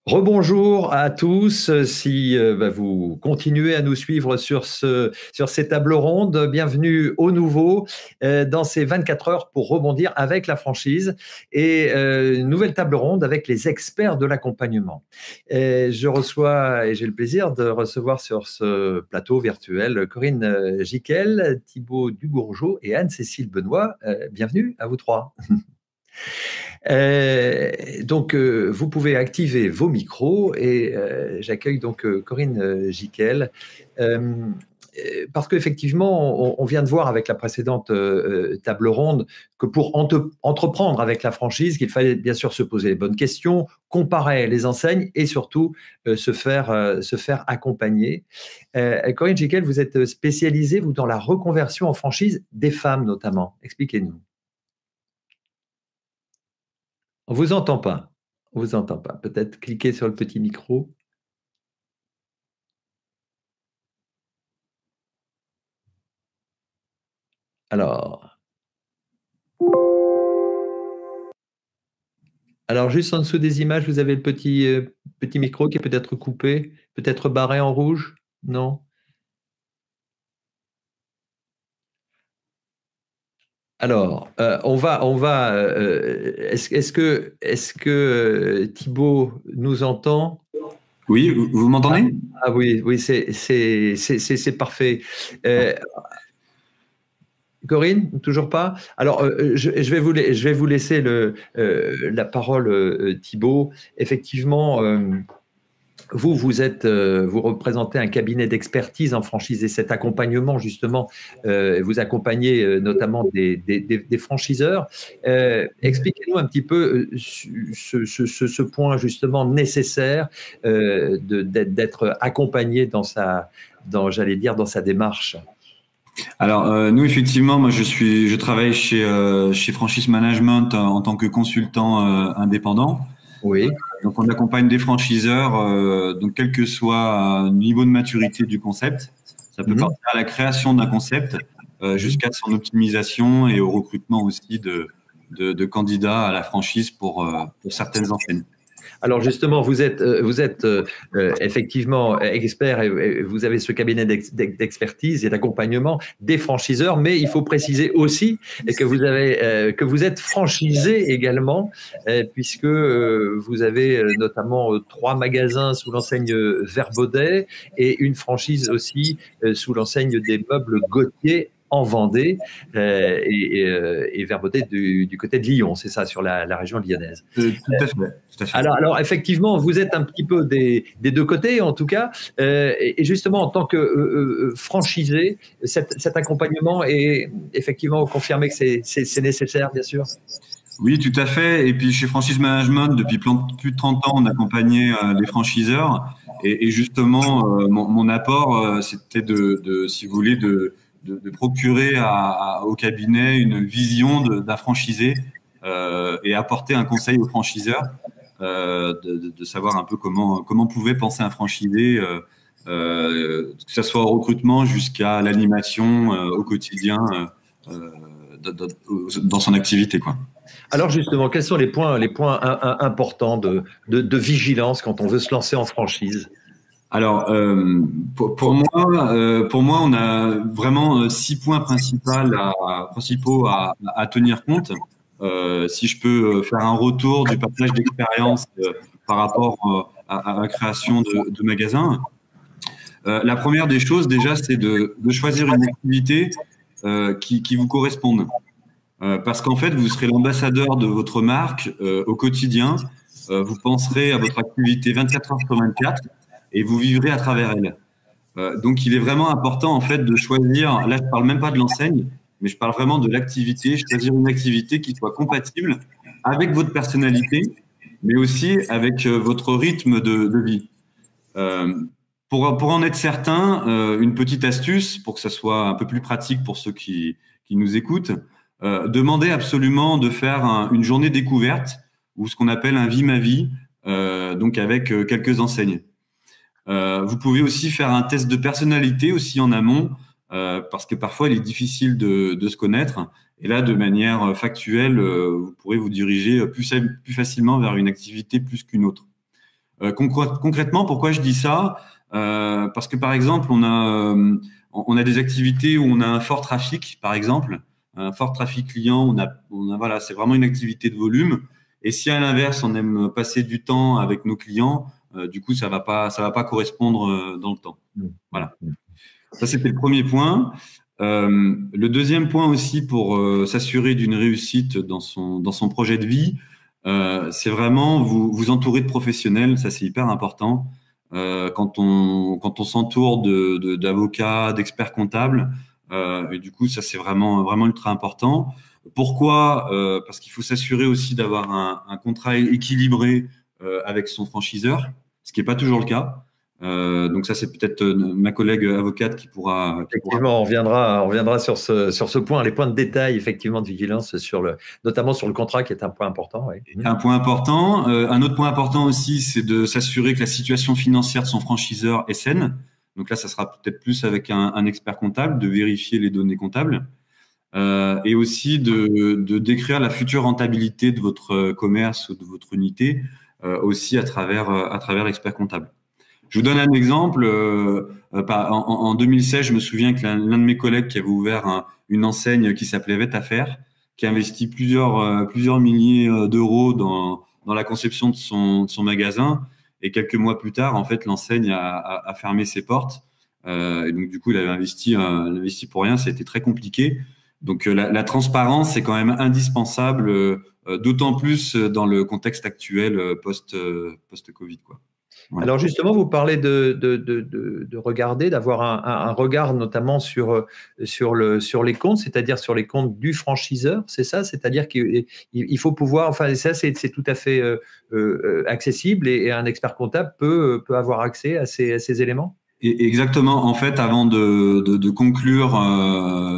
Rebonjour à tous. Si vous continuez à nous suivre sur ces tables rondes, bienvenue au nouveau dans ces 24 heures pour rebondir avec la franchise et une nouvelle table ronde avec les experts de l'accompagnement. Je reçois et j'ai le plaisir de recevoir sur ce plateau virtuel Corinne Giquel, Thibaut Dugourgeot et Anne-Cécile Benoît. Bienvenue à vous trois. Vous pouvez activer vos micros et j'accueille donc Corinne Giquel. Parce qu'effectivement, on vient de voir avec la précédente table ronde que pour entreprendre avec la franchise, qu'il fallait bien sûr se poser les bonnes questions, comparer les enseignes et surtout se faire accompagner. Corinne Giquel, vous êtes spécialisée, vous, dans la reconversion en franchise des femmes notamment. Expliquez-nous. On vous entend pas. On vous entend pas. Peut-être cliquez sur le petit micro. Alors juste en dessous des images, vous avez le petit micro qui est peut-être coupé, peut-être barré en rouge. Non? Alors, est-ce que Thibaut nous entend? Oui, vous m'entendez? Ah oui, c'est parfait. Corinne, toujours pas? Alors, je vais vous laisser la parole, Thibaut. Effectivement, vous représentez un cabinet d'expertise en franchise et cet accompagnement, justement, vous accompagnez notamment des franchiseurs. Expliquez-nous un petit peu ce point, justement, nécessaire d'être accompagné dans sa démarche. Alors, nous, effectivement, moi, je travaille chez Franchise Management en tant que consultant indépendant. Oui. Donc, on accompagne des franchiseurs, donc quel que soit le niveau de maturité du concept. Ça peut partir à la création d'un concept jusqu'à son optimisation et au recrutement aussi de candidats à la franchise pour certaines enseignes. Alors justement, vous êtes effectivement expert et vous avez ce cabinet d'expertise et d'accompagnement des franchiseurs, mais il faut préciser aussi que vous êtes franchisé également, puisque vous avez notamment 3 magasins sous l'enseigne Verbaudet et une franchise aussi sous l'enseigne des meubles Gauthier en Vendée et Verbaudet du côté de Lyon, c'est ça, sur la région lyonnaise. Tout à fait. Tout à fait. Alors, effectivement, vous êtes un petit peu des deux côtés, en tout cas, et justement, en tant que franchisé, cet accompagnement est effectivement confirmé que c'est nécessaire, bien sûr. Oui, tout à fait. Et puis chez Franchise Management, depuis plus de 30 ans, on accompagnait les franchiseurs. Et justement, mon apport, c'était si vous voulez, de procurer au cabinet une vision d'un franchisé et apporter un conseil aux franchiseurs, de savoir un peu comment pouvait penser un franchisé, que ce soit au recrutement jusqu'à l'animation au quotidien dans son activité, quoi. Alors justement, quels sont les points importants de vigilance quand on veut se lancer en franchise? Alors, pour moi, on a vraiment 6 points principaux à tenir compte. Si je peux faire un retour du partage d'expérience par rapport à la création de magasins. La première des choses, déjà, c'est de choisir une activité qui vous corresponde. Parce qu'en fait, vous serez l'ambassadeur de votre marque au quotidien. Vous penserez à votre activité 24 heures sur 24 et vous vivrez à travers elle. Donc, il est vraiment important en fait de choisir. Là, je parle même pas de l'enseigne, mais je parle vraiment de l'activité. Choisir une activité qui soit compatible avec votre personnalité, mais aussi avec votre rythme de vie. Pour en être certain, une petite astuce pour que ça soit un peu plus pratique pour ceux qui nous écoutent. Demandez absolument de faire une journée découverte ou ce qu'on appelle un vie ma vie, donc avec quelques enseignes. Vous pouvez aussi faire un test de personnalité aussi en amont, parce que parfois il est difficile de se connaître. Et là, de manière factuelle, vous pourrez vous diriger plus facilement vers une activité plus qu'une autre. Concrètement, pourquoi je dis ça? Parce que par exemple, on a des activités où on a un fort trafic, par exemple, un fort trafic client. Voilà, c'est vraiment une activité de volume. Et si à l'inverse, on aime passer du temps avec nos clients, du coup, ça va pas correspondre dans le temps. Voilà. Ça, c'était le premier point. Le deuxième point aussi pour s'assurer d'une réussite dans son projet de vie, c'est vraiment vous entourer de professionnels. Ça, c'est hyper important. Quand on s'entoure d'avocats, d'experts comptables, et du coup, ça, c'est vraiment ultra important. Pourquoi? Parce qu'il faut s'assurer aussi d'avoir un contrat équilibré avec son franchiseur, ce qui n'est pas toujours le cas. Donc ça, c'est peut-être ma collègue avocate qui pourra. Effectivement, on reviendra sur ce point, les points de détail, effectivement, de vigilance notamment sur le contrat, qui est un point important. Ouais. Un point important. Un autre point important aussi, c'est de s'assurer que la situation financière de son franchiseur est saine. Donc là, ça sera peut-être plus avec un expert comptable, de vérifier les données comptables. Et aussi de décrire la future rentabilité de votre commerce ou de votre unité aussi à travers l'expert comptable. Je vous donne un exemple. En 2016, je me souviens que l'un de mes collègues qui avait ouvert une enseigne qui s'appelait Vetaffaire, qui a investi plusieurs milliers d'euros dans la conception de son magasin. Et quelques mois plus tard, en fait, l'enseigne a fermé ses portes. Et donc, du coup, il avait investi pour rien. Ça a été très compliqué. Donc, la transparence, c'est quand même indispensable, d'autant plus dans le contexte actuel post-Covid, quoi. Voilà. Alors justement, vous parlez de regarder, d'avoir un regard notamment sur les comptes, c'est-à-dire sur les comptes du franchiseur, c'est ça? C'est-à-dire qu'il faut pouvoir, enfin ça c'est tout à fait accessible et un expert comptable peut avoir accès à ces éléments? Exactement. En fait, avant de conclure,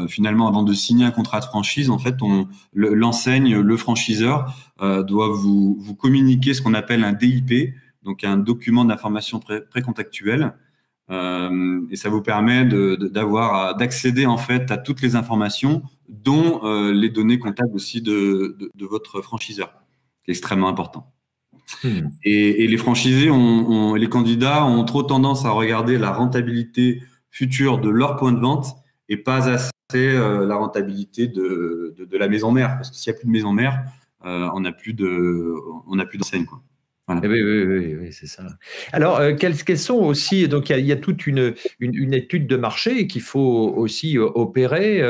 finalement, avant de signer un contrat de franchise, en fait, l'enseigne, le franchiseur doit vous communiquer ce qu'on appelle un DIP, donc un document d'information précontractuelle, et ça vous permet d'accéder en fait à toutes les informations, dont les données comptables aussi de votre franchiseur, qui est extrêmement important. Et les franchisés, les candidats ont trop tendance à regarder la rentabilité future de leur point de vente et pas assez la rentabilité de la maison mère, parce que s'il n'y a plus de maison mère, on n'a plus d'enseigne, quoi. Voilà. Oui, c'est ça. Alors, quelles sont aussi, donc il y a toute une étude de marché qu'il faut aussi opérer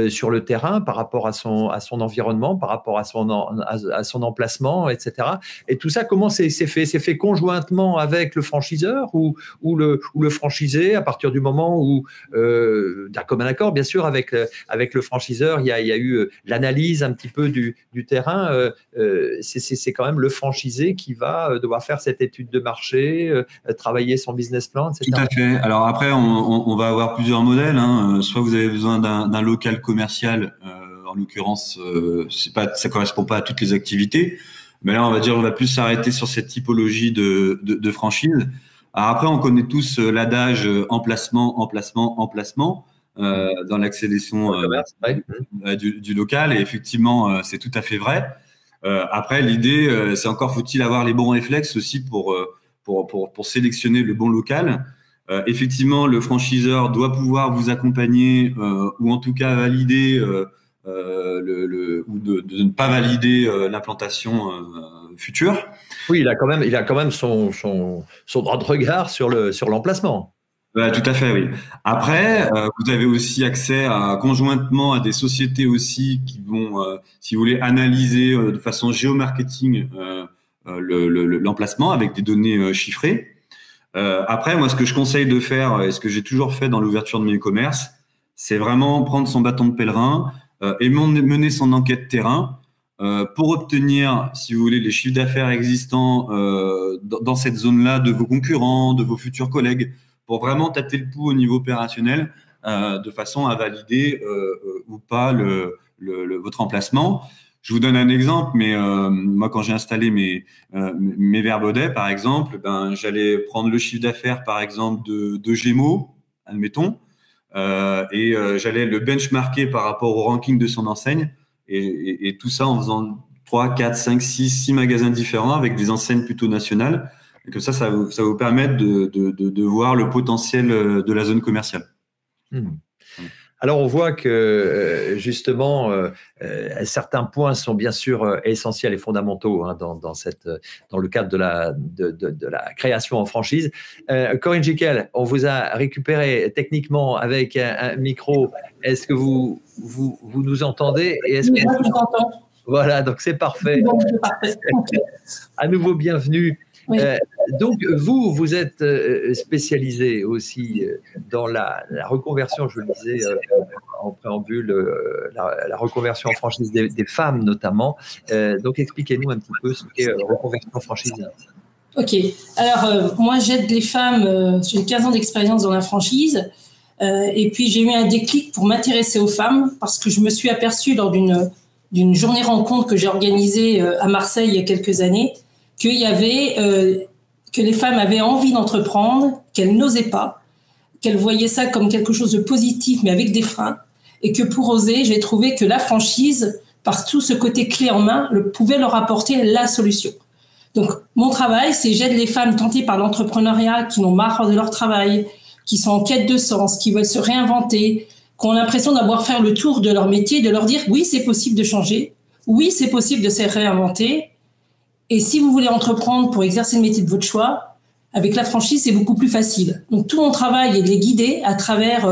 sur le terrain par rapport à son environnement, par rapport à son emplacement, etc. Et tout ça, comment c'est fait? C'est fait conjointement avec le franchiseur ou le franchisé, à partir du moment où, d'un commun accord, bien sûr, avec le franchiseur, il y a eu l'analyse un petit peu du terrain. C'est quand même le franchisé qui va devoir faire cette étude de marché, travailler son business plan, etc. Tout à fait. Alors après, on va avoir plusieurs modèles, hein. Soit vous avez besoin d'un local commercial, en l'occurrence, ça correspond pas à toutes les activités, mais là on va dire on va plus s'arrêter sur cette typologie de franchise. Alors après, on connaît tous l'adage emplacement, emplacement, emplacement dans l'accélération du local, et effectivement, c'est tout à fait vrai. Après, l'idée, c'est encore faut-il avoir les bons réflexes aussi pour sélectionner le bon local. Effectivement, le franchiseur doit pouvoir vous accompagner ou en tout cas valider ou de ne pas valider l'implantation future. Oui, il a quand même son droit de regard sur l'emplacement. Tout à fait, oui. Après, vous avez aussi accès conjointement à des sociétés aussi qui vont, si vous voulez, analyser de façon géomarketing l'emplacement avec des données chiffrées. Après, moi, ce que je conseille de faire et ce que j'ai toujours fait dans l'ouverture de mes commerces, c'est vraiment prendre son bâton de pèlerin et mener son enquête terrain pour obtenir, si vous voulez, les chiffres d'affaires existants dans cette zone-là de vos concurrents, de vos futurs collègues, pour vraiment tâter le pouls au niveau opérationnel, de façon à valider ou pas votre emplacement. Je vous donne un exemple, mais moi, quand j'ai installé mes Verbaudet, par exemple, j'allais prendre le chiffre d'affaires, par exemple, de Gémeaux, admettons, et j'allais le benchmarker par rapport au ranking de son enseigne, et tout ça en faisant 3, 4, 5, 6 magasins différents avec des enseignes plutôt nationales. Et que ça vous permet de voir le potentiel de la zone commerciale. Alors, on voit que justement, certains points sont bien sûr essentiels et fondamentaux hein, dans le cadre de la création en franchise. Corinne Gicquel, on vous a récupéré techniquement avec un micro. Est-ce que vous nous entendez? Et est-ce oui, moi, je vous entends. Voilà, donc c'est parfait. Bon, c'est parfait. À nouveau, bienvenue. Oui. Donc, vous êtes spécialisé aussi dans la reconversion, je le disais en préambule, la reconversion en franchise des femmes notamment. Donc, expliquez-nous un petit peu ce qu'est reconversion en franchise. Ok. Alors, moi, j'aide les femmes. J'ai 15 ans d'expérience dans la franchise. Et puis, j'ai eu un déclic pour m'intéresser aux femmes parce que je me suis aperçue lors d'une journée rencontre que j'ai organisée à Marseille il y a quelques années qu'il y avait que les femmes avaient envie d'entreprendre, qu'elles n'osaient pas, qu'elles voyaient ça comme quelque chose de positif, mais avec des freins, et que pour oser, j'ai trouvé que la franchise, par tout ce côté clé en main, pouvait leur apporter la solution. Donc, mon travail, c'est j'aide les femmes tentées par l'entrepreneuriat, qui n'ont marre de leur travail, qui sont en quête de sens, qui veulent se réinventer, qui ont l'impression d'avoir fait le tour de leur métier, de leur dire oui, c'est possible de changer, oui, c'est possible de se réinventer. Et si vous voulez entreprendre pour exercer le métier de votre choix, avec la franchise, c'est beaucoup plus facile. Donc, tout mon travail est de les guider à travers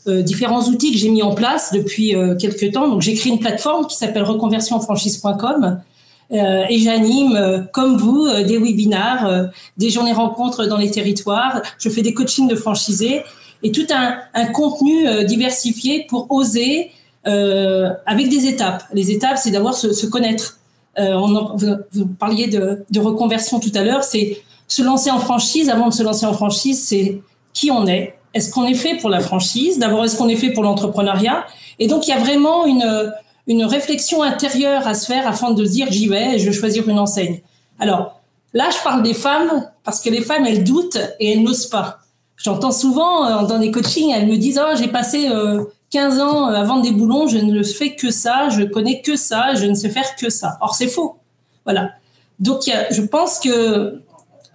différents outils que j'ai mis en place depuis quelques temps. Donc, j'ai créé une plateforme qui s'appelle reconversionfranchise.com et j'anime, comme vous, des webinaires, des journées rencontres dans les territoires. Je fais des coachings de franchisés et tout un contenu diversifié pour oser avec des étapes. Les étapes, c'est d'avoir se connaître. Vous parliez de reconversion tout à l'heure, c'est se lancer en franchise. Avant de se lancer en franchise, c'est qui on est. Est-ce qu'on est fait pour la franchise? D'abord, est-ce qu'on est fait pour l'entrepreneuriat? Et donc, il y a vraiment une réflexion intérieure à se faire afin de se dire j'y vais, je vais choisir une enseigne. Alors, là, je parle des femmes parce que les femmes, elles doutent et elles n'osent pas. J'entends souvent dans des coachings, elles me disent « Oh, j'ai passé 15 ans à vendre des boulons, je ne fais que ça, je connais que ça, je ne sais faire que ça. » Or, c'est faux. Voilà. Donc, je pense que,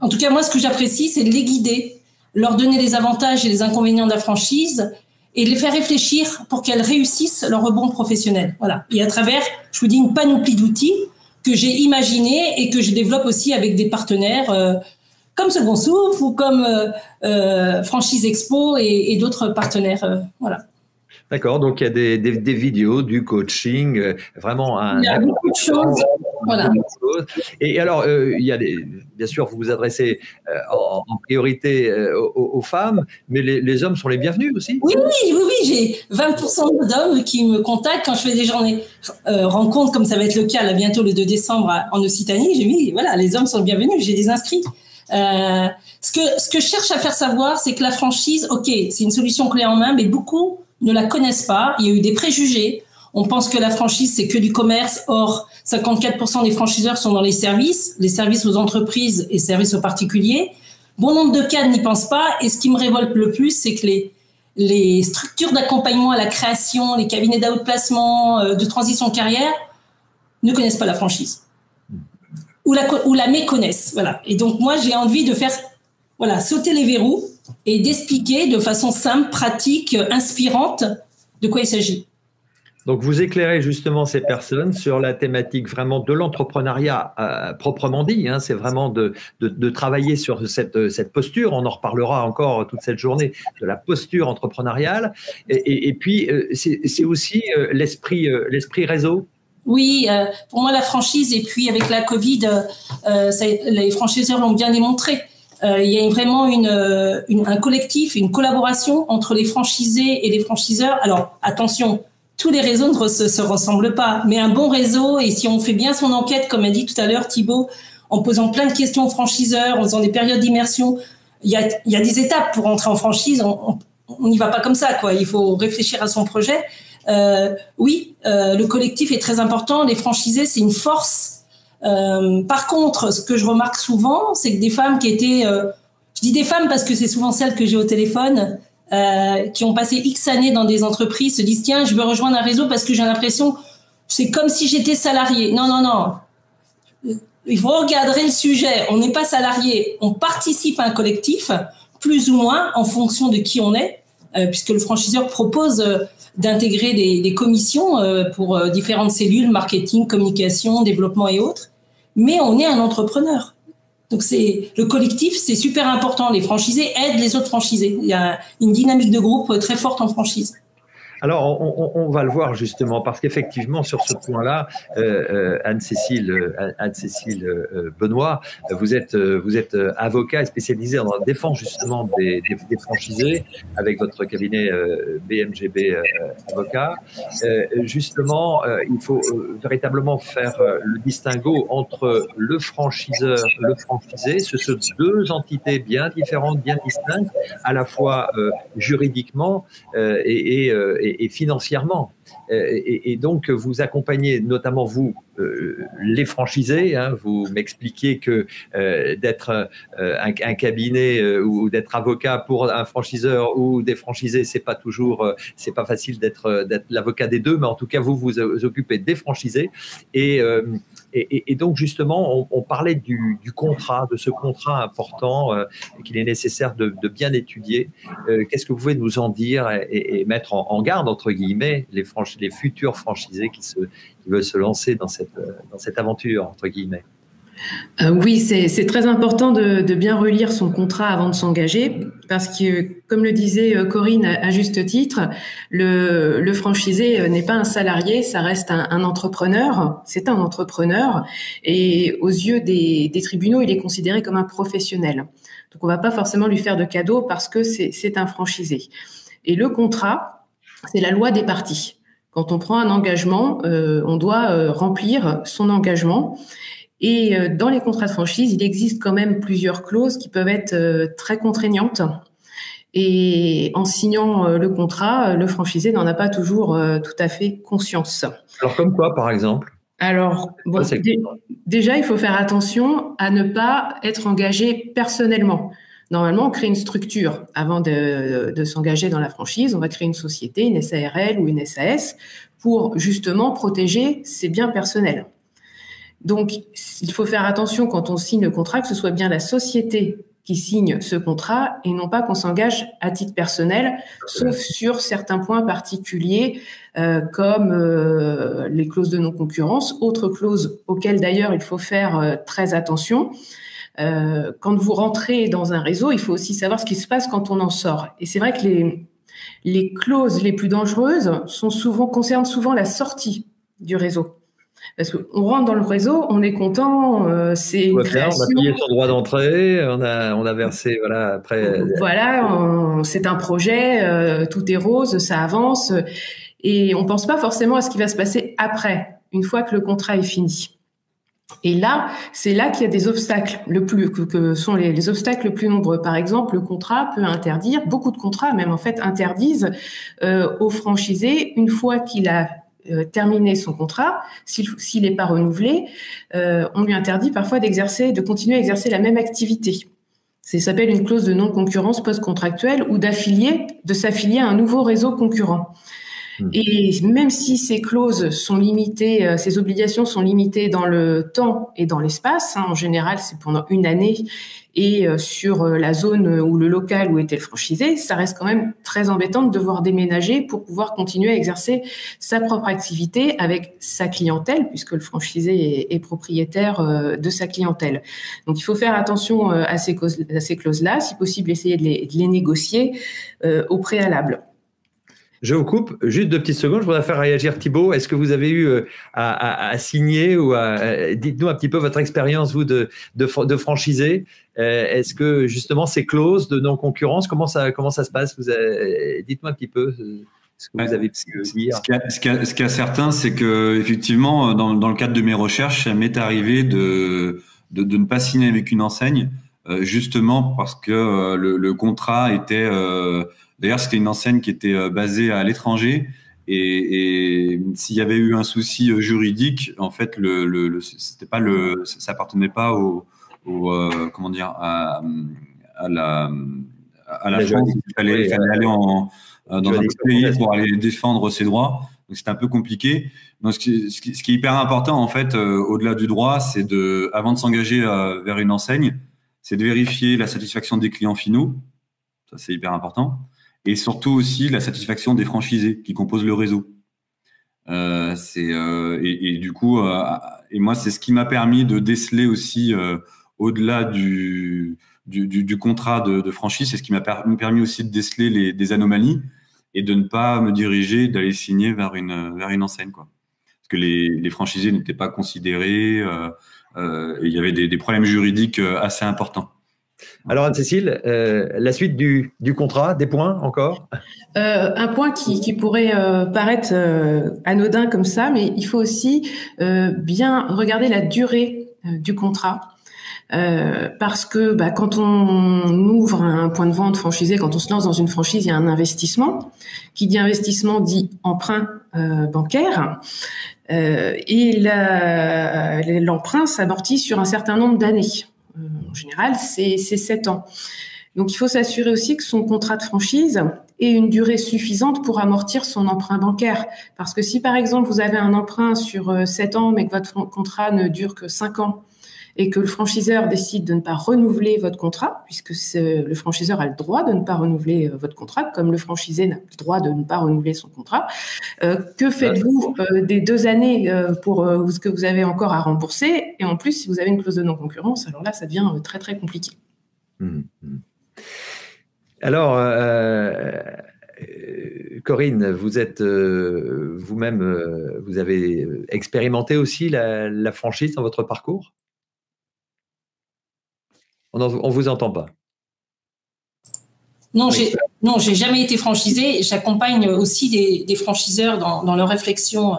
en tout cas, moi, ce que j'apprécie, c'est de les guider, leur donner les avantages et les inconvénients de la franchise et les faire réfléchir pour qu'elles réussissent leur rebond professionnel. Voilà. Et à travers, je vous dis, une panoplie d'outils que j'ai imaginés et que je développe aussi avec des partenaires comme Second Souffle ou comme Franchise Expo et d'autres partenaires. Voilà. D'accord, donc il y a des vidéos, du coaching, vraiment il y a beaucoup de choses. Voilà. Et alors, il y a bien sûr, vous vous adressez en priorité aux femmes, mais les hommes sont les bienvenus aussi. Oui, j'ai 20% d'hommes qui me contactent quand je fais des journées rencontres, comme ça va être le cas là bientôt le 2 décembre en Occitanie. J'ai mis, voilà, les hommes sont bienvenus, j'ai des inscrits. Ce que je cherche à faire savoir, c'est que la franchise, ok, c'est une solution clé en main, mais beaucoup ne la connaissent pas. Il y a eu des préjugés. On pense que la franchise, c'est que du commerce. Or, 54% des franchiseurs sont dans les services aux entreprises et services aux particuliers. Bon nombre de cadres n'y pensent pas. Et ce qui me révolte le plus, c'est que les structures d'accompagnement à la création, les cabinets d'outplacement, de transition de carrière, ne connaissent pas la franchise. Ou la méconnaissent. Voilà. Et donc, moi, j'ai envie de faire, voilà, sauter les verrous et d'expliquer de façon simple, pratique, inspirante de quoi il s'agit. Donc, vous éclairez justement ces personnes sur la thématique vraiment de l'entrepreneuriat proprement dit. Hein, c'est vraiment de travailler sur cette posture. On en reparlera encore toute cette journée de la posture entrepreneuriale. Et puis, c'est aussi l'esprit réseau. Oui, pour moi, la franchise, et puis avec la Covid, les franchiseurs l'ont bien démontré. Il y a vraiment un collectif, une collaboration entre les franchisés et les franchiseurs. Alors, attention, tous les réseaux ne se ressemblent pas, mais un bon réseau, et si on fait bien son enquête, comme a dit tout à l'heure Thibaut, en posant plein de questions aux franchiseurs, en faisant des périodes d'immersion, il y a des étapes pour entrer en franchise. On n'y va pas comme ça, quoi. Il faut réfléchir à son projet. Le collectif est très important. Les franchisés, c'est une force. Par contre, ce que je remarque souvent, c'est que des femmes qui étaient, je dis des femmes parce que c'est souvent celles que j'ai au téléphone, qui ont passé X années dans des entreprises, se disent tiens, je veux rejoindre un réseau parce que j'ai l'impression, c'est comme si j'étais salariée. Non. il faut regarder le sujet. On n'est pas salarié, on participe à un collectif, plus ou moins en fonction de qui on est, puisque le franchiseur propose d'intégrer des commissions pour différentes cellules, marketing, communication, développement et autres. Mais on est un entrepreneur. Donc le collectif, c'est super important. Les franchisés aident les autres franchisés. Il y a une dynamique de groupe très forte en franchise. Alors, on va le voir justement, parce qu'effectivement, sur ce point-là, Anne-Cécile Benoît, vous êtes avocat et spécialisé dans la défense justement des franchisés avec votre cabinet BMGB Avocat. Justement, il faut véritablement faire le distinguo entre le franchiseur, le franchisé. Ce sont deux entités bien différentes, bien distinctes, à la fois juridiquement et financièrement. Et donc, vous accompagnez notamment, vous, les franchisés. Hein, vous m'expliquez que d'être un cabinet ou d'être avocat pour un franchiseur ou des franchisés, c'est pas toujours, c'est pas facile d'être l'avocat des deux, mais en tout cas, vous vous occupez des franchisés. Et donc, justement, on parlait du contrat, de ce contrat important qu'il est nécessaire de bien étudier. Qu'est-ce que vous pouvez nous en dire et mettre en garde, entre guillemets, les futurs franchisés qui veulent se lancer dans cette aventure, entre guillemets? Oui, c'est très important de bien relire son contrat avant de s'engager, parce que, comme le disait Corinne à juste titre, le franchisé n'est pas un salarié, ça reste un entrepreneur, c'est un entrepreneur, et aux yeux des tribunaux, il est considéré comme un professionnel. Donc on ne va pas forcément lui faire de cadeau parce que c'est un franchisé. Et le contrat, c'est la loi des parties. Quand on prend un engagement, on doit remplir son engagement. Et dans les contrats de franchise, il existe quand même plusieurs clauses qui peuvent être très contraignantes. Et en signant le contrat, le franchisé n'en a pas toujours tout à fait conscience. Alors comme quoi, par exemple? Alors, bon, déjà, il faut faire attention à ne pas être engagé personnellement. Normalement, on crée une structure avant de s'engager dans la franchise. On va créer une société, une SARL ou une SAS, pour justement protéger ses biens personnels. Donc, il faut faire attention quand on signe le contrat, que ce soit bien la société qui signe ce contrat et non pas qu'on s'engage à titre personnel, sauf sur certains points particuliers comme les clauses de non-concurrence, autres clauses auxquelles d'ailleurs il faut faire très attention. Quand vous rentrez dans un réseau, il faut aussi savoir ce qui se passe quand on en sort. Et c'est vrai que les clauses les plus dangereuses concernent souvent la sortie du réseau. Parce qu'on rentre dans le réseau, on est content, c'est une création. On a payé son droit d'entrée, on a versé, voilà, après. Voilà, c'est un projet, tout est rose, ça avance, et on pense pas forcément à ce qui va se passer après, une fois que le contrat est fini. Et là, c'est là qu'il y a des obstacles, que sont les obstacles les plus nombreux. Par exemple, le contrat peut interdire, beaucoup de contrats même en fait interdisent aux franchisés, une fois qu'il a terminer son contrat, s'il n'est pas renouvelé, on lui interdit parfois de continuer à exercer la même activité. Ça s'appelle une clause de non-concurrence post-contractuelle ou de s'affilier à un nouveau réseau concurrent. Et même si ces clauses sont limitées, ces obligations sont limitées dans le temps et dans l'espace, en général c'est pendant une année, et sur la zone ou le local où était le franchisé, ça reste quand même très embêtant de devoir déménager pour pouvoir continuer à exercer sa propre activité avec sa clientèle, puisque le franchisé est propriétaire de sa clientèle. Donc il faut faire attention à ces clauses-là, si possible essayer de les négocier au préalable. Je vous coupe juste 2 petites secondes. Je voudrais faire réagir Thibaut. Est-ce que vous avez eu à signer ou dites-nous un petit peu votre expérience, vous, de franchisé. Est-ce que justement ces clauses de non-concurrence, comment ça se passe? Dites-moi un petit peu ce que vous avez pu dire. Ce qui est certain, c'est que effectivement, dans le cadre de mes recherches, ça m'est arrivé de ne pas signer avec une enseigne, justement parce que le contrat était d'ailleurs, c'était une enseigne qui était basée à l'étranger et s'il y avait eu un souci juridique, en fait, ça appartenait pas comment dire, à la France. Il fallait aller dans un autre pays pour aller défendre ses droits. Donc c'était un peu compliqué. Donc ce qui est hyper important en fait, au-delà du droit, c'est avant de s'engager vers une enseigne, c'est de vérifier la satisfaction des clients finaux. Ça c'est hyper important. Et surtout aussi la satisfaction des franchisés qui composent le réseau. Et du coup, et moi c'est ce qui m'a permis de déceler aussi au-delà du contrat de franchise, c'est ce qui m'a permis aussi de déceler des anomalies et de ne pas me diriger, d'aller signer vers une enseigne, quoi. Parce que les franchisés n'étaient pas considérés, il y avait des problèmes juridiques assez importants. Alors Anne-Cécile, la suite du contrat, des points encore? Un point qui pourrait paraître anodin comme ça, mais il faut aussi bien regarder la durée du contrat. Parce que quand on ouvre un point de vente franchisé, quand on se lance dans une franchise, il y a un investissement. Qui dit investissement dit emprunt bancaire. Et l'emprunt s'amortit sur un certain nombre d'années. En général, c'est 7 ans. Donc, il faut s'assurer aussi que son contrat de franchise ait une durée suffisante pour amortir son emprunt bancaire. Parce que si, par exemple, vous avez un emprunt sur 7 ans, mais que votre contrat ne dure que 5 ans, et que le franchiseur décide de ne pas renouveler votre contrat, puisque le franchiseur a le droit de ne pas renouveler votre contrat, comme le franchisé n'a le droit de ne pas renouveler son contrat, que faites-vous des 2 années pour ce que vous avez encore à rembourser? Et en plus, si vous avez une clause de non-concurrence, alors là, ça devient très, très compliqué. Alors, Corinne, vous êtes vous-même, vous avez expérimenté aussi la franchise dans votre parcours? On vous entend pas. Non, j'ai jamais été franchisée. J'accompagne aussi des franchiseurs dans leur réflexion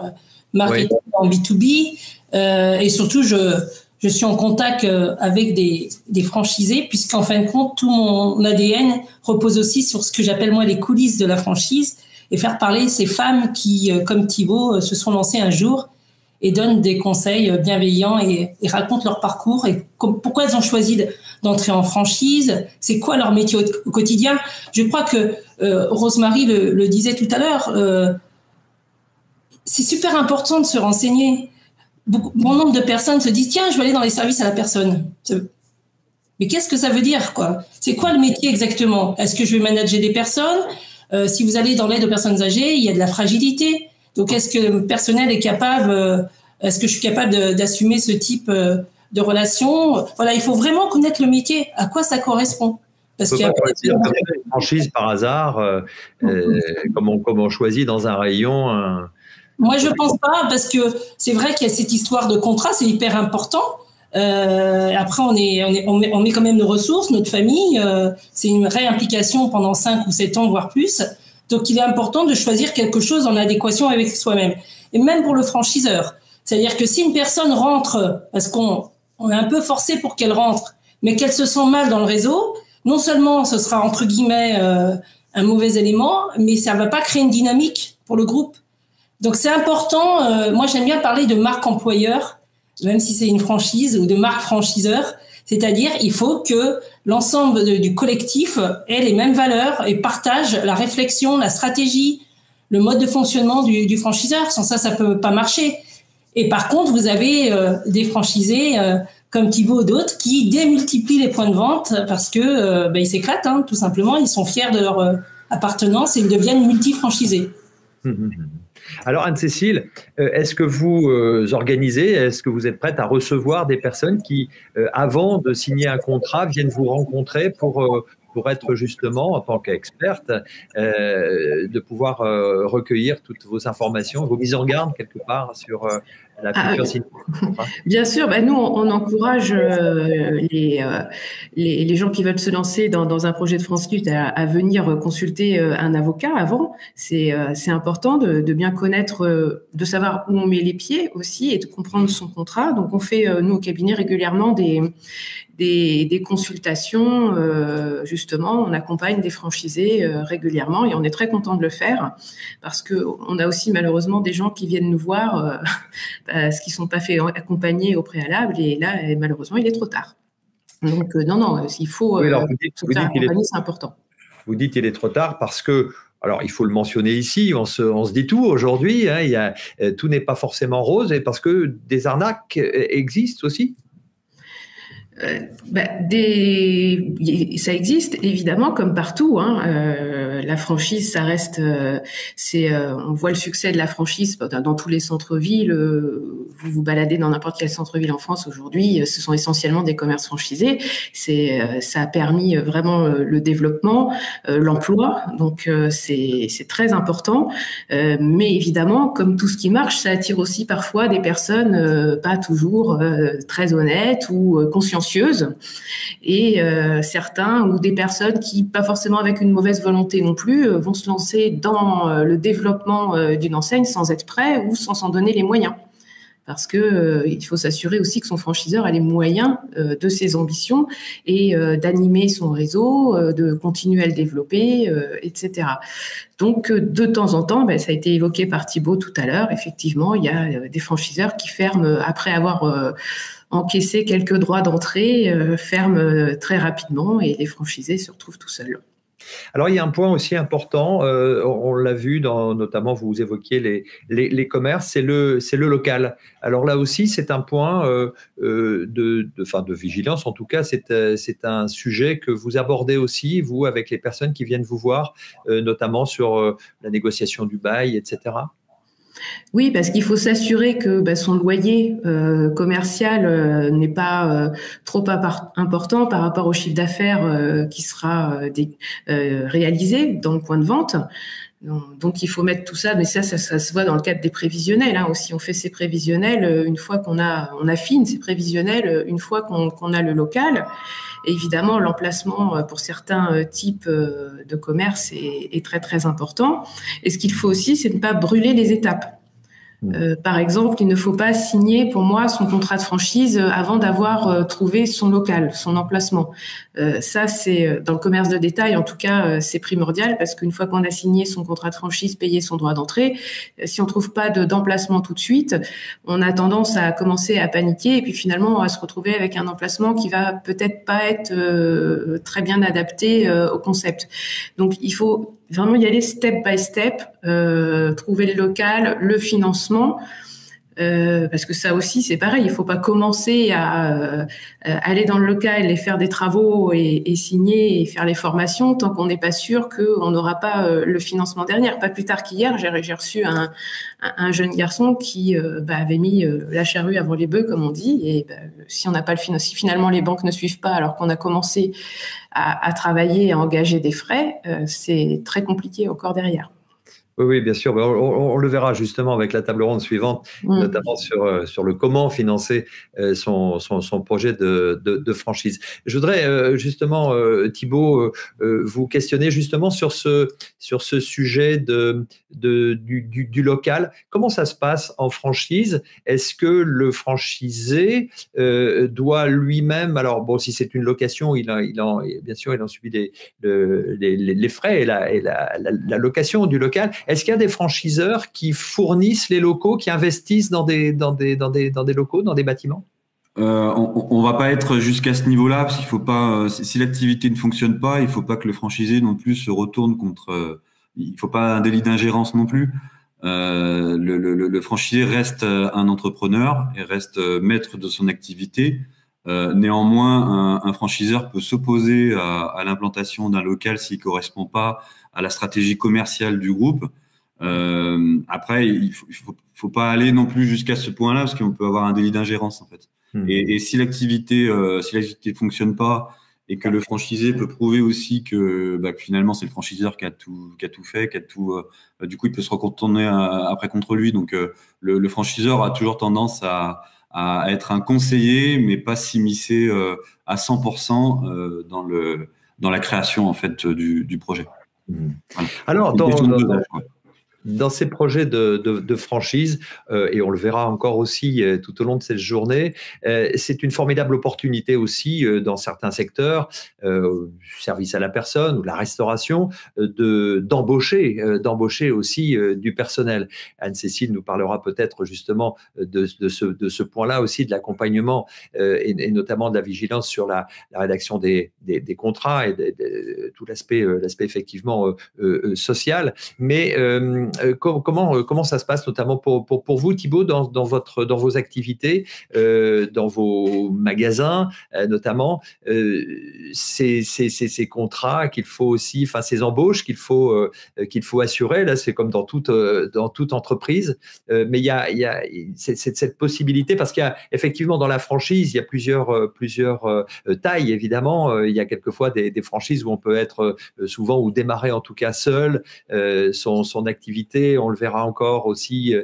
marketing en B2B. Et surtout, je suis en contact avec des franchisés, puisqu'en fin de compte, tout mon ADN repose aussi sur ce que j'appelle moi les coulisses de la franchise, et faire parler ces femmes qui, comme Thibaut, se sont lancées un jour et donnent des conseils bienveillants et racontent leur parcours et pourquoi elles ont choisi d'entrer en franchise, c'est quoi leur métier au quotidien. Je crois que Rosemary le disait tout à l'heure, c'est super important de se renseigner. Bon nombre de personnes se disent « Tiens, je vais aller dans les services à la personne ». Mais qu'est-ce que ça veut dire, quoi? C'est quoi le métier exactement? Est-ce que je vais manager des personnes? Si vous allez dans l'aide aux personnes âgées, il y a de la fragilité. Donc, est-ce que le personnel est capable, est-ce que je suis capable d'assumer ce type de relation? Voilà, il faut vraiment connaître le métier, à quoi ça correspond. Parce qu'il y a une franchise par hasard, comme on choisit dans un rayon. Moi, je pense pas, parce que c'est vrai qu'il y a cette histoire de contrat, c'est hyper important. Après, on met quand même nos ressources, notre famille. C'est une réimplication pendant 5 ou 7 ans, voire plus. Donc, il est important de choisir quelque chose en adéquation avec soi-même. Et même pour le franchiseur. C'est-à-dire que si une personne rentre, parce qu'on est un peu forcé pour qu'elle rentre, mais qu'elle se sent mal dans le réseau, non seulement ce sera entre guillemets un mauvais élément, mais ça ne va pas créer une dynamique pour le groupe. Donc, c'est important. Moi, j'aime bien parler de marque employeur, même si c'est une franchise, ou de marque franchiseur. C'est-à-dire, il faut que l'ensemble du collectif ait les mêmes valeurs et partage la réflexion, la stratégie, le mode de fonctionnement du franchiseur. Sans ça, ça peut pas marcher. Et par contre, vous avez des franchisés comme Thibaut ou d'autres qui démultiplient les points de vente parce que ils s'éclatent, hein, tout simplement. Ils sont fiers de leur appartenance et ils deviennent multi-franchisés. Alors Anne-Cécile, est-ce que vous organisez, est-ce que vous êtes prête à recevoir des personnes qui, avant de signer un contrat, viennent vous rencontrer pour être justement, en tant qu'experte, de pouvoir recueillir toutes vos informations, vos mises en garde quelque part sur la future signature? Bien sûr, nous on encourage les gens qui veulent se lancer dans un projet de franchise à venir consulter un avocat avant. C'est important de bien connaître, de savoir où on met les pieds aussi et de comprendre son contrat. Donc on fait, nous au cabinet, régulièrement des consultations, justement, on accompagne des franchisés régulièrement et on est très content de le faire parce qu'on a aussi malheureusement des gens qui viennent nous voir parce qu'ils ne sont pas fait accompagner au préalable et là, malheureusement, il est trop tard. Donc, non, il faut oui, alors, vous dites c'est important. Vous dites qu'il est trop tard parce que Alors, il faut le mentionner ici, on se dit tout aujourd'hui, hein, tout n'est pas forcément rose, et parce que des arnaques existent aussi. Ça existe évidemment comme partout, hein. La franchise, ça reste, on voit le succès de la franchise dans tous les centres-villes. Vous vous baladez dans n'importe quel centre-ville en France aujourd'hui, ce sont essentiellement des commerces franchisés. Ça a permis vraiment le développement, l'emploi, donc c'est très important. Mais évidemment, comme tout ce qui marche, ça attire aussi parfois des personnes pas toujours très honnêtes ou consciencieuses. Et certains ou des personnes qui, pas forcément avec une mauvaise volonté non plus, vont se lancer dans le développement d'une enseigne sans être prêt ou sans s'en donner les moyens. Parce que il faut s'assurer aussi que son franchiseur a les moyens de ses ambitions et d'animer son réseau, de continuer à le développer, etc. Donc, de temps en temps, ça a été évoqué par Thibaut tout à l'heure, effectivement, il y a des franchiseurs qui ferment après avoir encaissé quelques droits d'entrée, ferment très rapidement et les franchisés se retrouvent tout seuls. Alors, il y a un point aussi important, on l'a vu, notamment vous évoquiez les commerces, c'est le local. Alors là aussi, c'est un point de vigilance, en tout cas, c'est un sujet que vous abordez aussi, vous, avec les personnes qui viennent vous voir, notamment sur la négociation du bail, etc. Oui, parce qu'il faut s'assurer que son loyer commercial n'est pas trop important par rapport au chiffre d'affaires qui sera réalisé dans le point de vente. Donc, il faut mettre tout ça, mais ça se voit dans le cadre des prévisionnels, hein, aussi. On fait ces prévisionnels une fois on affine ces prévisionnels une fois qu'on a le local. Et évidemment, l'emplacement pour certains types de commerce est très, très important. Et ce qu'il faut aussi, c'est ne pas brûler les étapes. Par exemple, il ne faut pas signer pour moi son contrat de franchise avant d'avoir trouvé son local, son emplacement. Ça, c'est dans le commerce de détail, en tout cas, c'est primordial parce qu'une fois qu'on a signé son contrat de franchise, payé son droit d'entrée, si on trouve pas d'emplacement tout de suite, on a tendance à commencer à paniquer et puis finalement, on va se retrouver avec un emplacement qui va peut-être pas être très bien adapté au concept. Donc, il faut vraiment y aller step by step, trouver le local, le financement, parce que ça aussi c'est pareil, il faut pas commencer à aller dans le local et faire des travaux et signer et faire les formations tant qu'on n'est pas sûr qu'on n'aura pas le financement derrière. Pas plus tard qu'hier, j'ai reçu un jeune garçon qui avait mis la charrue avant les bœufs, comme on dit, et si on n'a pas si finalement les banques ne suivent pas alors qu'on a commencé à travailler et à engager des frais, c'est très compliqué encore derrière. Oui, bien sûr. On le verra justement avec la table ronde suivante, notamment sur le comment financer son projet de franchise. Je voudrais justement, Thibaut, vous questionner justement sur ce sujet du local. Comment ça se passe en franchise? Est-ce que le franchisé doit lui-même, alors bon, si c'est une location, bien sûr, il en subit les frais et la location du local. Est-ce qu'il y a des franchiseurs qui fournissent les locaux, qui investissent dans des locaux, dans des bâtiments? On va pas être jusqu'à ce niveau-là parce qu'il faut pas. Si l'activité ne fonctionne pas, il faut pas que le franchisé non plus se retourne contre. Il faut pas un délit d'ingérence non plus. Le franchisé reste un entrepreneur et reste maître de son activité. Néanmoins, un franchiseur peut s'opposer à l'implantation d'un local s'il correspond pas à la stratégie commerciale du groupe. Après, il faut pas aller non plus jusqu'à ce point-là parce qu'on peut avoir un délit d'ingérence en fait. Et si l'activité fonctionne pas et que le franchisé peut prouver aussi que finalement c'est le franchiseur qui a tout fait, du coup il peut se retourner après contre lui. Donc le franchiseur a toujours tendance à être un conseiller, mais pas s'immiscer à 100% dans la création en fait du projet. Voilà. Alors dans ces projets de franchise, et on le verra encore aussi tout au long de cette journée, c'est une formidable opportunité aussi dans certains secteurs, service à la personne ou la restauration, d'embaucher aussi du personnel. Anne-Cécile nous parlera peut-être justement de ce point-là aussi, de l'accompagnement et notamment de la vigilance sur la rédaction des contrats et tout l'aspect effectivement social. Mais comment ça se passe notamment pour vous, Thibaut, dans vos activités, dans vos magasins notamment, ces contrats qu'il faut aussi, enfin ces embauches qu'il faut assurer. Là, c'est comme dans toute entreprise, mais il y a cette possibilité, parce qu'il y a effectivement dans la franchise, il y a plusieurs tailles évidemment. Il y a quelquefois des franchises où on peut être souvent, ou démarrer en tout cas seul son activité. On le verra encore aussi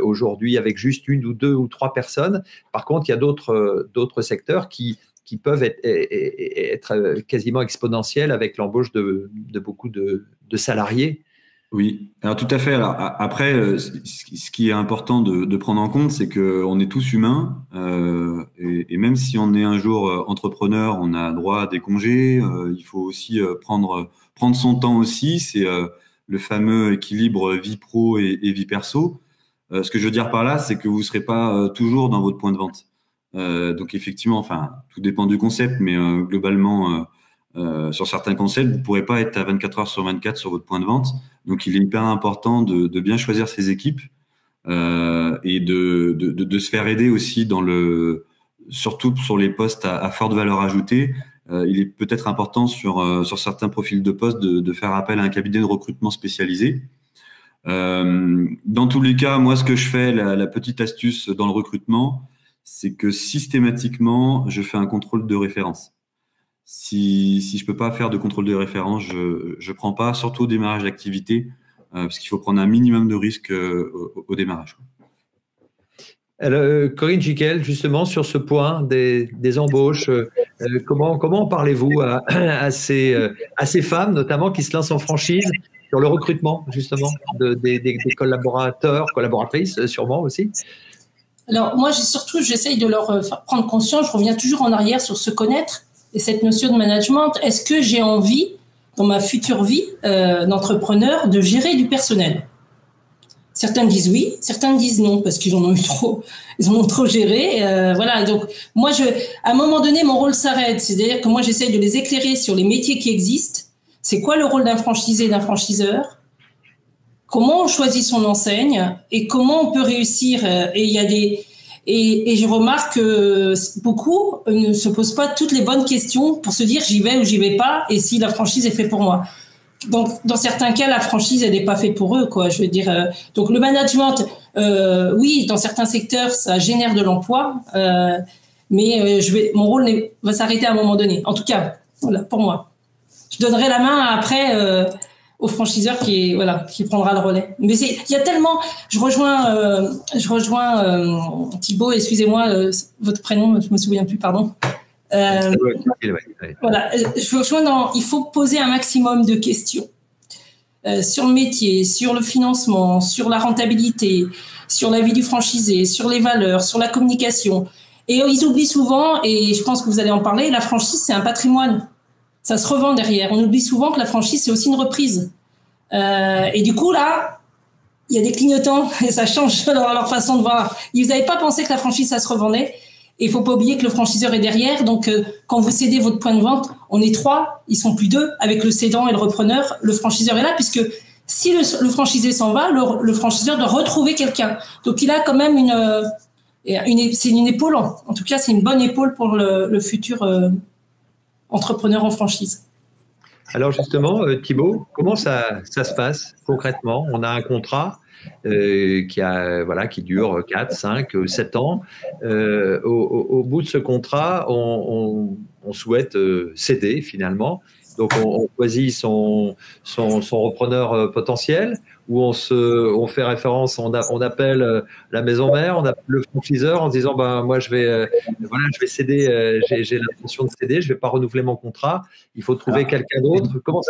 aujourd'hui avec juste une ou deux ou trois personnes. Par contre, il y a d'autres secteurs qui peuvent être quasiment exponentiels avec l'embauche de beaucoup de salariés. Oui, alors tout à fait. Alors, après, ce qui est important de prendre en compte, c'est qu'on est tous humains, et même si on est un jour entrepreneur, on a droit à des congés. Il faut aussi prendre son temps aussi. C'est le fameux équilibre vie pro et vie perso. Ce que je veux dire par là, c'est que vous ne serez pas toujours dans votre point de vente. Donc effectivement, enfin, tout dépend du concept, mais globalement, sur certains concepts, vous ne pourrez pas être à 24 heures sur 24 sur votre point de vente. Donc il est hyper important de bien choisir ses équipes et de se faire aider aussi surtout sur les postes à forte valeur ajoutée. Il est peut-être important sur certains profils de postes de faire appel à un cabinet de recrutement spécialisé. Dans tous les cas, moi, ce que je fais, la petite astuce dans le recrutement, c'est que systématiquement, je fais un contrôle de référence. Si je peux pas faire de contrôle de référence, je prends pas, surtout au démarrage d'activité, parce qu'il faut prendre un minimum de risque au démarrage. Alors, Corinne Giquel, justement, sur ce point des embauches, comment parlez-vous à ces femmes, notamment, qui se lancent en franchise, sur le recrutement, justement, des collaborateurs, collaboratrices, sûrement aussi? Alors, moi, j'essaye de leur prendre conscience. Je reviens toujours en arrière sur se connaître et cette notion de management. Est-ce que j'ai envie, dans ma future vie d'entrepreneur, de gérer du personnel? Certains disent oui, certains disent non, parce qu'ils en ont eu trop, ils en ont trop géré. Voilà, donc moi, à un moment donné, mon rôle s'arrête. C'est-à-dire que moi, j'essaye de les éclairer sur les métiers qui existent. C'est quoi le rôle d'un franchisé, d'un franchiseur? Comment on choisit son enseigne et comment on peut réussir? Et il y a et je remarque que beaucoup ne se posent pas toutes les bonnes questions pour se dire j'y vais ou j'y vais pas, et si la franchise est faite pour moi. Donc, dans certains cas, la franchise, elle n'est pas faite pour eux, quoi. Je veux dire, donc le management, oui, dans certains secteurs, ça génère de l'emploi, mais mon rôle va s'arrêter à un moment donné. En tout cas, voilà, pour moi. Je donnerai la main après au franchiseur qui prendra le relais. Mais il y a tellement. Je rejoins Thibaut. Excusez-moi, votre prénom, je me souviens plus. Pardon. Voilà, je vous rejoins il faut poser un maximum de questions sur le métier, sur le financement, sur la rentabilité, sur la vie du franchisé, sur les valeurs, sur la communication. Et ils oublient souvent, et je pense que vous allez en parler, la franchise, c'est un patrimoine. Ça se revend derrière. On oublie souvent que la franchise, c'est aussi une reprise. Et du coup, là, il y a des clignotants et ça change leur façon de voir. Vous n'avez pas pensé que la franchise, ça se revendait. Et il ne faut pas oublier que le franchiseur est derrière. Donc, quand vous cédez votre point de vente, on est 3, ils sont plus 2, avec le cédant et le repreneur. Le franchiseur est là, puisque si le franchisé s'en va, le franchiseur doit retrouver quelqu'un. Donc, il a quand même c'est une épaule. En tout cas, c'est une bonne épaule pour le futur entrepreneur en franchise. Alors justement, Thibaut, comment ça se passe concrètement? On a un contrat qui dure 4, 5, 7 ans. Au bout de ce contrat, on souhaite céder finalement. Donc on choisit son repreneur potentiel, ou on fait référence, on appelle la maison mère, on appelle le franchiseur en disant moi je vais céder, j'ai l'intention de céder, je vais pas renouveler mon contrat, il faut trouver quelqu'un d'autre. Comment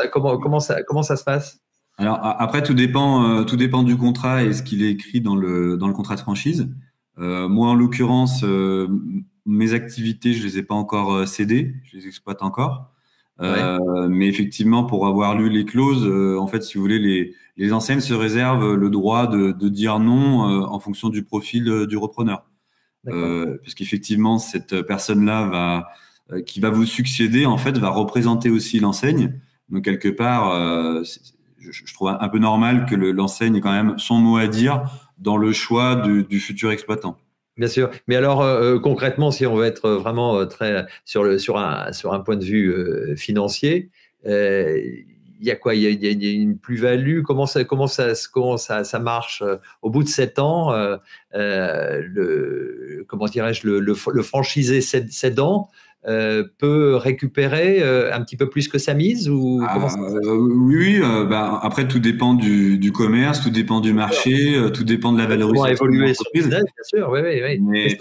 ça se passe? Alors après, tout dépend du contrat et ce qu'il est écrit dans le contrat de franchise. Moi, en l'occurrence, mes activités, je les ai pas encore cédées, je les exploite encore. Mais effectivement, pour avoir lu les clauses, en fait, si vous voulez, les enseignes se réservent le droit de dire non en fonction du profil du repreneur. Parce qu'effectivement, cette personne-là qui va vous succéder, en fait, va représenter aussi l'enseigne. Donc, quelque part, je trouve un peu normal que l'enseigne ait quand même son mot à dire dans le choix du futur exploitant. Bien sûr. Mais alors, concrètement, si on veut être vraiment très sur un point de vue financier, il y a quoi? Il y a une plus-value. Comment ça marche au bout de 7 ans? Comment dirais-je, le franchisé cédant peut récupérer un petit peu plus que sa mise ou comment ça se passe? Oui, après tout dépend du commerce, tout dépend du marché, tout dépend de la valorisation de évoluer l'entreprise. Bien sûr, oui. Mais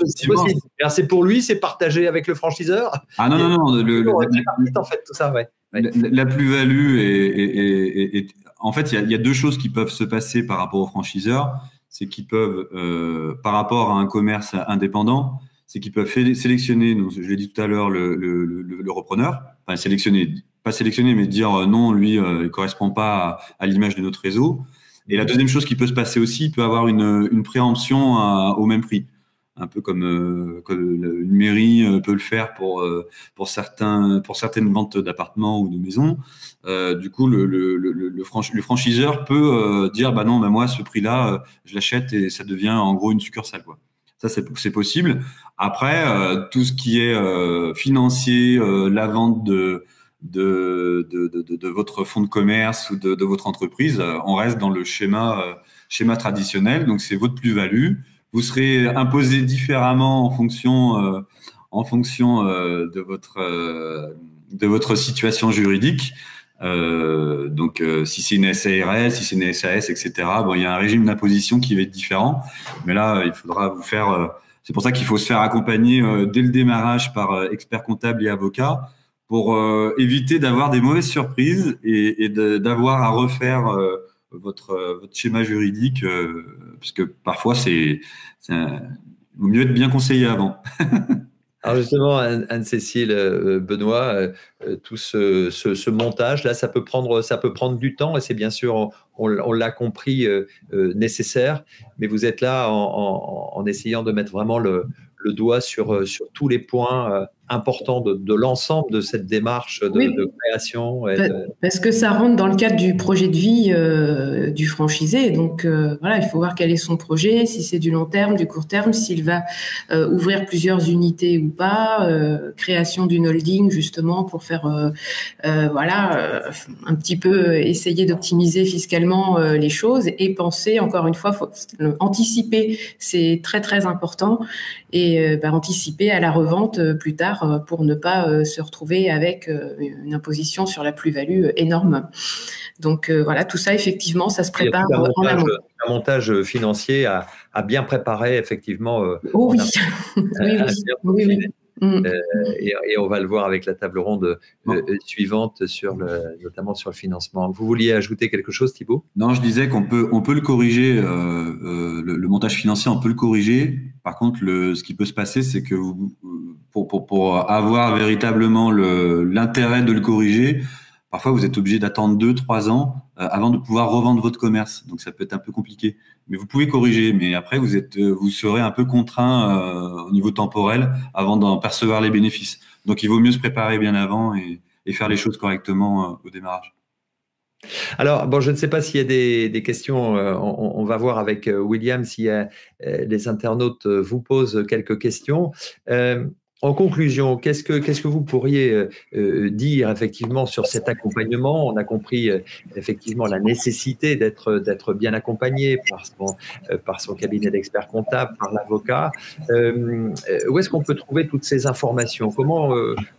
c'est pour lui, c'est partagé avec le franchiseur. Ah non. En fait, tout ça, ouais. La plus-value est en fait, il y a deux choses qui peuvent se passer par rapport aux franchiseurs, c'est qu'ils peuvent, par rapport à un commerce indépendant, c'est qu'ils peuvent sélectionner, donc je l'ai dit tout à l'heure, le repreneur, enfin pas sélectionner, mais dire non, lui, il correspond pas à l'image de notre réseau. Et la deuxième chose qui peut se passer aussi, il peut avoir une préemption au même prix, un peu comme une mairie peut le faire pour certaines ventes d'appartements ou de maisons. Du coup, le franchiseur peut dire bah non, bah moi ce prix-là, je l'achète et ça devient en gros une succursale, quoi. Ça, c'est possible. Après, tout ce qui est financier, la vente de votre fonds de commerce ou de votre entreprise, on reste dans le schéma traditionnel. Donc, c'est votre plus-value. Vous serez imposé différemment en fonction de votre situation juridique. Donc, si c'est une SARL, si c'est une SAS, etc. Bon, il y a un régime d'imposition qui va être différent, mais là, il faudra vous faire. C'est pour ça qu'il faut se faire accompagner dès le démarrage par experts comptables et avocats pour éviter d'avoir des mauvaises surprises et d'avoir à refaire votre schéma juridique, puisque parfois il vaut mieux être bien conseillé avant. Alors justement, Anne-Cécile, Benoît, tout ce montage-là, ça peut prendre du temps et c'est bien sûr, on l'a compris, nécessaire, mais vous êtes là en essayant de mettre vraiment le doigt sur tous les points importants de l'ensemble de cette démarche de création. Parce que ça rentre dans le cadre du projet de vie du franchisé. Donc voilà, il faut voir quel est son projet, si c'est du long terme, du court terme, s'il va ouvrir plusieurs unités ou pas, création d'une holding justement pour faire un petit peu essayer d'optimiser fiscalement les choses et penser, encore une fois, faut anticiper, c'est très très important, et anticiper à la revente plus tard pour ne pas se retrouver avec une imposition sur la plus-value énorme. Donc voilà, tout ça effectivement, ça se prépare en amont. Un montage financier à bien préparer effectivement. Oui. Et on va le voir avec la table ronde suivante notamment sur le financement. Vous vouliez ajouter quelque chose, Thibaut? Non, je disais qu'on peut le corriger, le montage financier, on peut le corriger. Par contre, ce qui peut se passer, c'est que pour avoir véritablement l'intérêt de le corriger, parfois vous êtes obligé d'attendre 2-3 ans avant de pouvoir revendre votre commerce. Donc ça peut être un peu compliqué. Mais vous pouvez corriger, mais après vous serez un peu contraint au niveau temporel avant d'en percevoir les bénéfices. Donc il vaut mieux se préparer bien avant et faire les choses correctement au démarrage. Alors, bon, je ne sais pas s'il y a des questions. On va voir avec William si les internautes vous posent quelques questions. En conclusion, qu'est-ce que vous pourriez dire effectivement sur cet accompagnement? On a compris effectivement la nécessité d'être bien accompagné par son cabinet d'experts comptables, par l'avocat. Où est-ce qu'on peut trouver toutes ces informations? Comment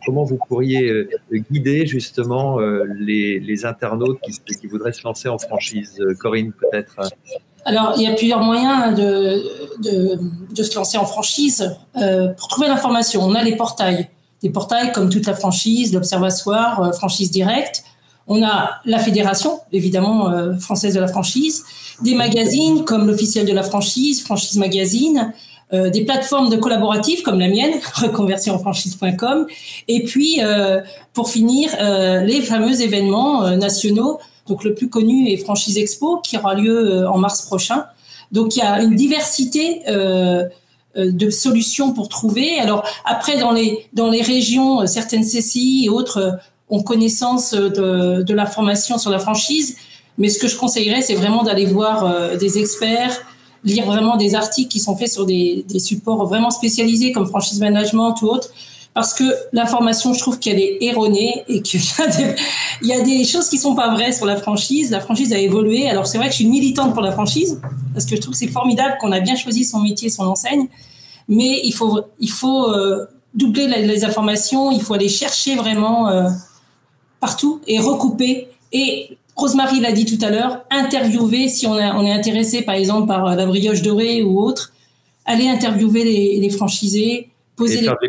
vous pourriez guider justement les internautes qui voudraient se lancer en franchise? Corinne, peut-être. Alors, il y a plusieurs moyens de se lancer en franchise. Pour trouver l'information, on a des portails comme toute la franchise, l'Observatoire, Franchise Directe. On a la fédération, évidemment, française de la franchise, des magazines comme l'officiel de la franchise, Franchise Magazine, des plateformes de collaboratives comme la mienne, reconversionfranchise.com, et puis, pour finir, les fameux événements nationaux. Donc, le plus connu est Franchise Expo, qui aura lieu en mars prochain. Donc, il y a une diversité de solutions pour trouver. Alors, après, dans les régions, certaines CCI et autres ont connaissance de l'information sur la franchise. Mais ce que je conseillerais, c'est vraiment d'aller voir des experts, lire vraiment des articles qui sont faits sur des supports vraiment spécialisés comme Franchise Management ou autres. Parce que l'information, je trouve qu'elle est erronée et qu'il y a des choses qui sont pas vraies sur la franchise. La franchise a évolué. Alors, c'est vrai que je suis une militante pour la franchise parce que je trouve que c'est formidable qu'on a bien choisi son métier, son enseigne. Mais il faut doubler les informations. Il faut aller chercher vraiment partout et recouper. Et Rosemary l'a dit tout à l'heure, interviewer si on est intéressé, par exemple, par la brioche dorée ou autre. Aller interviewer les franchisés. Et faire de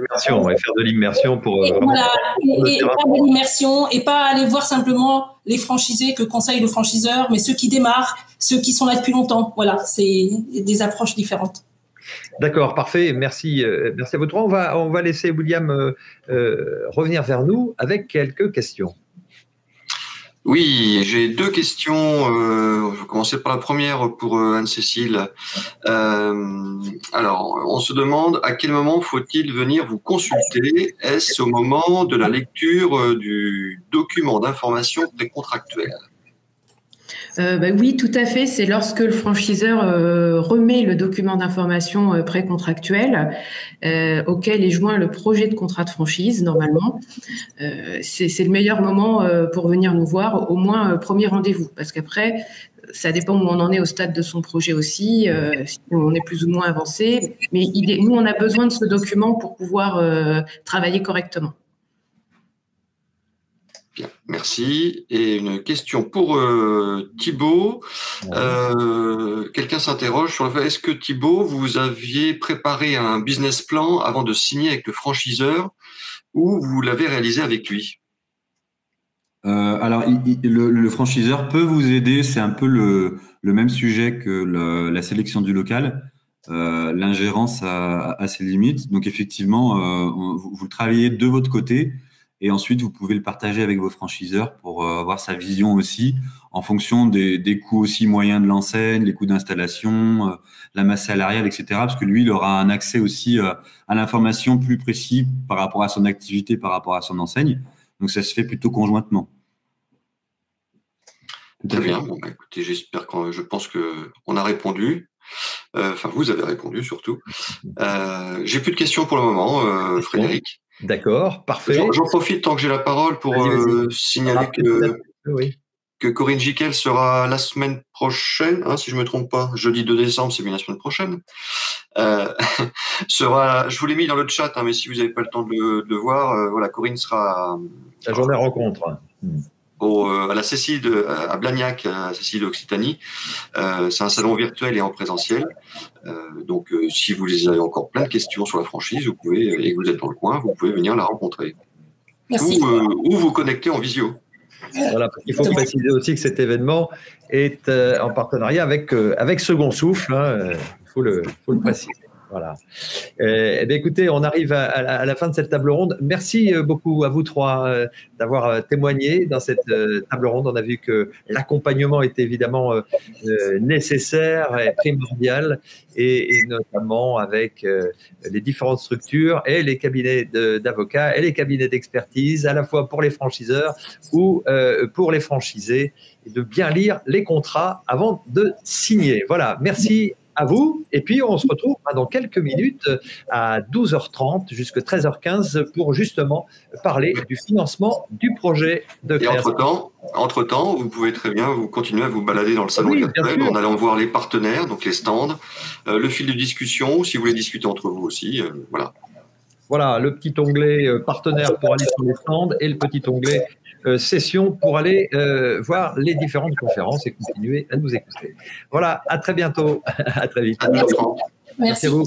l'immersion pour faire de l'immersion et pas aller voir simplement les franchisés que conseille le franchiseur, mais ceux qui démarrent, ceux qui sont là depuis longtemps. Voilà, c'est des approches différentes. D'accord, parfait. Merci à vous trois. On va laisser William revenir vers nous avec quelques questions. Oui, j'ai deux questions. Je vais commencer par la première pour Anne-Cécile. Alors, on se demande à quel moment faut-il venir vous consulter? Est-ce au moment de la lecture du document d'information précontractuel? Oui, tout à fait. C'est lorsque le franchiseur remet le document d'information précontractuel auquel est joint le projet de contrat de franchise, normalement. C'est le meilleur moment pour venir nous voir, au moins premier rendez-vous. Parce qu'après, ça dépend où on en est au stade de son projet aussi, si on est plus ou moins avancé. Mais nous, on a besoin de ce document pour pouvoir travailler correctement. Bien, merci. Et une question pour Thibaut. Quelqu'un s'interroge sur le fait, est-ce que Thibaut, vous aviez préparé un business plan avant de signer avec le franchiseur ou vous l'avez réalisé avec lui? Alors, le franchiseur peut vous aider. C'est un peu le même sujet que la sélection du local. L'ingérence a ses limites. Donc, effectivement, vous travaillez de votre côté. Et ensuite, vous pouvez le partager avec vos franchiseurs pour avoir sa vision aussi en fonction des coûts aussi moyens de l'enseigne, les coûts d'installation, la masse salariale, etc. Parce que lui, il aura un accès aussi à l'information plus précis par rapport à son activité, par rapport à son enseigne. Donc, ça se fait plutôt conjointement. Très bien. Bon, écoutez, je pense qu'on a répondu. Enfin, vous avez répondu surtout. J'ai plus de questions pour le moment, Frédéric. D'accord, parfait. J'en profite tant que j'ai la parole pour signaler que Corinne Giquel sera la semaine prochaine, si je ne me trompe pas, jeudi 2 décembre, c'est bien la semaine prochaine. Je vous l'ai mis dans le chat, mais si vous n'avez pas le temps de le voir, voilà, Corinne sera la journée rencontre. À la CCI à Blagnac, à la CCI d'Occitanie. C'est un salon virtuel et en présentiel. Donc, si vous avez encore plein de questions sur la franchise, vous pouvez, et que vous êtes dans le coin, vous pouvez venir la rencontrer. Merci. Ou vous connecter en visio. Voilà, il faut préciser aussi que cet événement est en partenariat avec Second Souffle. Il faut le préciser. Voilà. Écoutez, on arrive à la fin de cette table ronde. Merci beaucoup à vous trois d'avoir témoigné dans cette table ronde. On a vu que l'accompagnement était évidemment nécessaire et primordial, et notamment avec les différentes structures et les cabinets d'avocats et les cabinets d'expertise, à la fois pour les franchiseurs ou pour les franchisés, et de bien lire les contrats avant de signer. Voilà, merci à vous, et puis on se retrouve dans quelques minutes à 12h30 jusqu'à 13h15 pour justement parler du financement du projet de création. Et entre-temps, vous pouvez très bien vous continuer à vous balader dans le salon virtuel en allant voir les partenaires, donc les stands, le fil de discussion, si vous voulez discuter entre vous aussi, voilà. Voilà, le petit onglet partenaire pour aller sur les stands et le petit onglet session pour aller voir les différentes conférences et continuer à nous écouter. Voilà, à très bientôt. À très vite. À bientôt. Merci. Merci à vous.